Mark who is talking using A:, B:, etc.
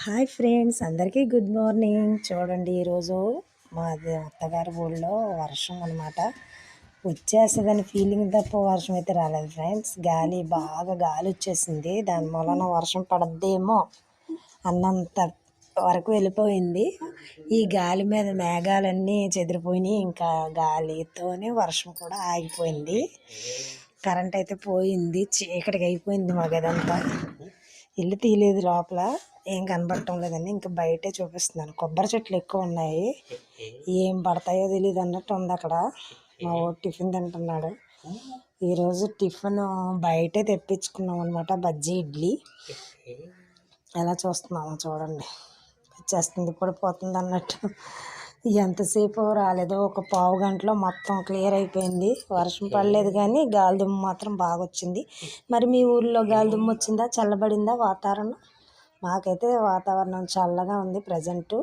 A: Hi friends, అందరికీ good morning. చూడండి, ఈరోజు మాది అత్తగారి ఊళ్ళో వర్షం అనమాట. వచ్చేస్తుందని ఫీలింగ్ తప్ప వర్షం అయితే రాలేదు ఫ్రెండ్స్. బాగా గాలి వచ్చేసింది. దాని వలన వర్షం పడద్దేమో అన్నంత వరకు వెళ్ళిపోయింది. ఈ గాలి మీద మేఘాలన్నీ చెదిరిపోయినాయి. ఇంకా గాలితోనే వర్షం కూడా ఆగిపోయింది. కరెంట్ అయితే పోయింది. చీకటికి అయిపోయింది మా గదంతా. ఇల్లు తీయలేదు, లోపల ఏం కనబడటం లేదండి. ఇంకా బయటే చూపిస్తున్నాను. కొబ్బరి చెట్లు ఎక్కువ ఉన్నాయి, ఏం పడతాయో తెలియదు అన్నట్టు ఉంది అక్కడ. మా వాడు టిఫిన్ తింటున్నాడు. ఈరోజు టిఫిన్ బయటే తెప్పించుకున్నాం అనమాట, బజ్జీ ఇడ్లీ. ఎలా చూస్తున్నామో చూడండి, వచ్చేస్తుంది పడిపోతుంది అన్నట్టు. ఎంతసేపు రాలేదో, ఒక పావు గంటలో మొత్తం క్లియర్ అయిపోయింది. వర్షం పడలేదు కానీ గాలిదుమ్ము మాత్రం బాగా వచ్చింది. మరి మీ ఊర్లో గాలిదుమ్ము వచ్చిందా, చల్లబడిందా వాతావరణం? మాకైతే వాతావరణం చల్లగా ఉంది ప్రజెంటు.